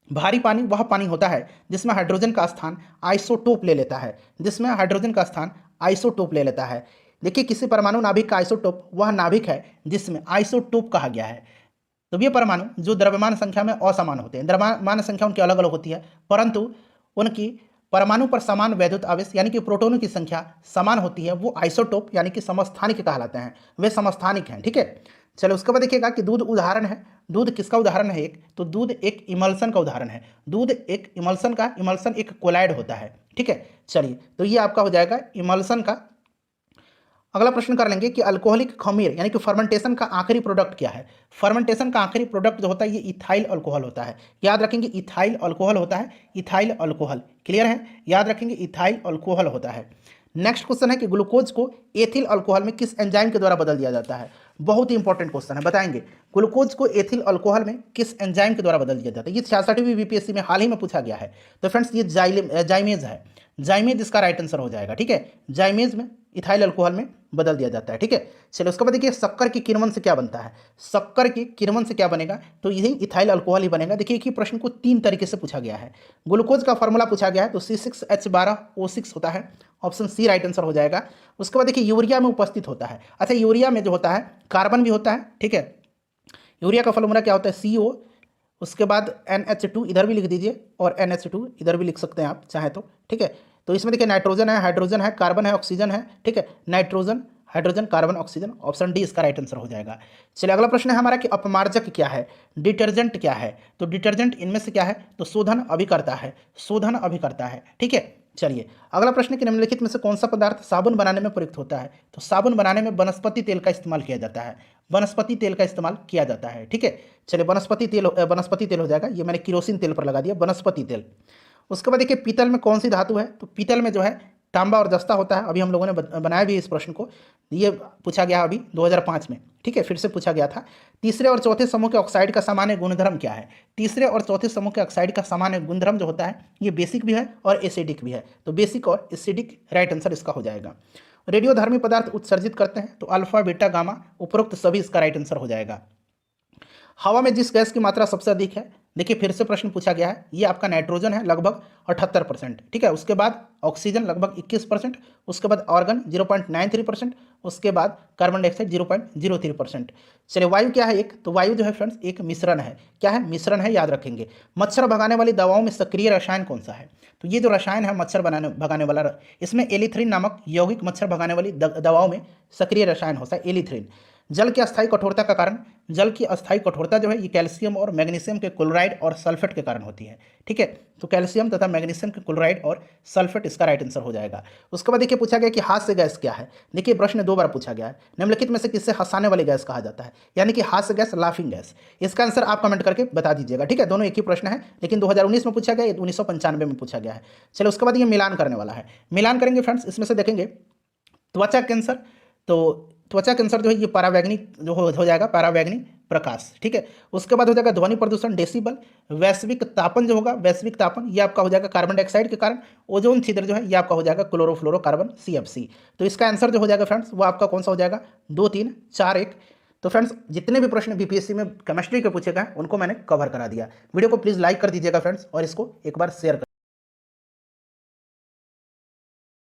भारी पानी वह पानी होता है जिसमें हाइड्रोजन का स्थान आइसोटोप ले लेता है, जिसमें हाइड्रोजन का स्थान आइसोटोप ले लेता है। देखिए किसी परमाणु नाभिक का आइसोटोप वह नाभिक है जिसमें आइसोटोप कहा गया है। तो ये परमाणु जो द्रव्यमान संख्या में असमान होते हैं, द्रव्यमान संख्या उनकी अलग अलग होती है, परंतु उनकी परमाणु पर समान वैद्युत आवेश यानी कि प्रोटॉनों की संख्या समान होती है, वो आइसोटोप यानी कि समस्थानिक कहलाते हैं, वे समस्थानिक हैं, ठीक है। चलो उसके बाद देखिएगा कि दूध उदाहरण है, दूध किसका उदाहरण है एक, तो दूध एक इमल्सन का उदाहरण है, दूध एक इमल्सन का, इमल्सन एक कोलाइड होता है, ठीक है। चलिए तो ये आपका हो जाएगा इमल्सन का। अगला प्रश्न कर लेंगे कि अल्कोहलिक खमीर यानी कि फर्मेंटेशन का आखिरी प्रोडक्ट क्या है। फर्मेंटेशन का आखिरी प्रोडक्ट जो होता है ये इथाइल अल्कोहल होता है, याद रखेंगे इथाइल अल्कोहल होता है, इथाइल अल्कोहल, क्लियर है, याद रखेंगे इथाइल अल्कोहल होता है। नेक्स्ट क्वेश्चन है कि ग्लूकोज को एथिल अल्कोहल में किस एंजाइम के द्वारा बदल दिया जाता है। बहुत ही इंपॉर्टेंट क्वेश्चन है, बताएंगे ग्लूकोज को एथिल अल्कोहल में किस एंजाइम के द्वारा बदल दिया जाता है। ये 66वीं बीपीएससी में हाल ही में पूछा गया है। तो फ्रेंड्स ये जाइमेज है, जाइमेज इसका राइट आंसर हो जाएगा, ठीक है, जाइमेज में इथाइल अल्कोहल में बदल दिया जाता है, ठीक है। चलो उसके बाद देखिए शक्कर की किण्वन से क्या बनता है, शक्कर की किण्वन से क्या बनेगा, तो यही इथाइल अल्कोहल ही बनेगा। देखिए कि प्रश्न को 3 तरीके से पूछा गया है। ग्लूकोज का फॉर्मूला पूछा गया है तो C6H12O6 होता है, ऑप्शन सी राइट आंसर हो जाएगा। उसके बाद देखिए यूरिया में उपस्थित होता है, अच्छा यूरिया में जो होता है कार्बन भी होता है, ठीक है, यूरिया का फॉर्मूला क्या होता है CO, उसके बाद NH2 इधर भी लिख दीजिए और NH2 इधर भी लिख सकते हैं आप चाहे तो, ठीक है। तो इसमें देखिए नाइट्रोजन है, हाइड्रोजन है, कार्बन है, ऑक्सीजन है, ठीक है, nitrogen hydrogen carbon oxygen, option D इसका राइट आंसर हो जाएगा। चलिए अगला प्रश्न है हमारा कि अपमार्जक क्या है, डिटर्जेंट क्या है। तो डिटर्जेंट इनमें से क्या है, तो शोधन अभिकर्ता है, शोधन अभिकर्ता है, ठीक है। चलिए अगला प्रश्न कि निम्नलिखित में से कौन सा पदार्थ साबुन बनाने में प्रयुक्त होता है। तो साबुन बनाने में वनस्पति तेल का इस्तेमाल किया जाता है, वनस्पति तेल का इस्तेमाल किया जाता है, ठीक है। चलिए वनस्पति तेल हो जाएगा, ये मैंने केरोसिन तेल पर लगा दिया, वनस्पति तेल। उसके बाद देखिए पीतल में कौन सी धातु है, तो पीतल में जो है तांबा और जस्ता होता है। अभी हम लोगों ने बनाया भी इस प्रश्न को, ये पूछा गया अभी 2005 में, ठीक है, फिर से पूछा गया था। तीसरे और चौथे समूह के ऑक्साइड का सामान्य गुणधर्म क्या है। तीसरे और चौथे समूह के ऑक्साइड का सामान्य गुणधर्म जो होता है ये बेसिक भी है और एसिडिक भी है, तो बेसिक और एसिडिक राइट आंसर इसका हो जाएगा। रेडियोधर्मी पदार्थ उत्सर्जित करते हैं, तो अल्फा बीटा गामा उपरोक्त सभी इसका राइट आंसर हो जाएगा। हवा में जिस गैस की मात्रा सबसे अधिक है, देखिए फिर से प्रश्न पूछा गया है, ये आपका नाइट्रोजन है लगभग 78%, ठीक है। उसके बाद ऑक्सीजन लगभग 21%, उसके बाद ऑर्गन 0.93%, उसके बाद कार्बन डाइऑक्साइड 0.03%। चलिए वायु क्या है एक, तो वायु जो है फ्रेंड्स एक मिश्रण है, क्या है, मिश्रण है, याद रखेंगे। मच्छर भगाने वाली दवाओं में सक्रिय रसायन कौन सा है, तो ये जो रसायन है मच्छर भगाने वाला, इसमें एलिथ्रिन नामक यौगिक मच्छर भगाने वाली दवाओं में सक्रिय रसायन होता है एलिथ्रिन। जल की अस्थायी कठोरता का कारण, जल की अस्थायी कठोरता जो है ये कैल्शियम और मैग्नीशियम के क्लोराइड और सल्फेट के कारण होती है, ठीक है। तो कैल्शियम तथा मैग्नीशियम के क्लोराइड और सल्फेट इसका राइट आंसर हो जाएगा। उसके बाद देखिए पूछा गया कि हास्य गैस क्या है। देखिए प्रश्न 2 बार पूछा गया है, निम्नलिखित में से किससे हंसाने वाली गैस कहा जाता है, यानी कि हास्य गैस, लाफिंग गैस। इसका आंसर आप कमेंट करके बता दीजिएगा, ठीक है। दोनों एक ही प्रश्न है, लेकिन 2019 में पूछा गया, 1995 में पूछा गया है। चलो उसके बाद ये मिलान करने वाला है, मिलान करेंगे फ्रेंड्स। इसमें से देखेंगे त्वचा कैंसर, तो त्वचा कैंसर जो है ये परावैंगनिक जो हो जाएगा, परावैंगनिक प्रकाश, ठीक है। उसके बाद हो जाएगा ध्वनि प्रदूषण डेसिबल। वैश्विक तापन जो होगा, वैश्विक तापन ये आपका हो जाएगा कार्बन डाइऑक्साइड के कारण। ओजोन छिद्र जो है ये आपका हो जाएगा क्लोरोफ्लोरोकार्बन CFC। तो इसका आंसर जो हो जाएगा फ्रेंड्स वो आपका कौन सा हो जाएगा, 2 3 4 1। तो फ्रेंड्स जितने भी प्रश्न बीपीएससी में केमिस्ट्री के पूछे गए उनको मैंने कवर करा दिया। वीडियो को प्लीज़ लाइक कर दीजिएगा फ्रेंड्स और इसको एक बार शेयर कर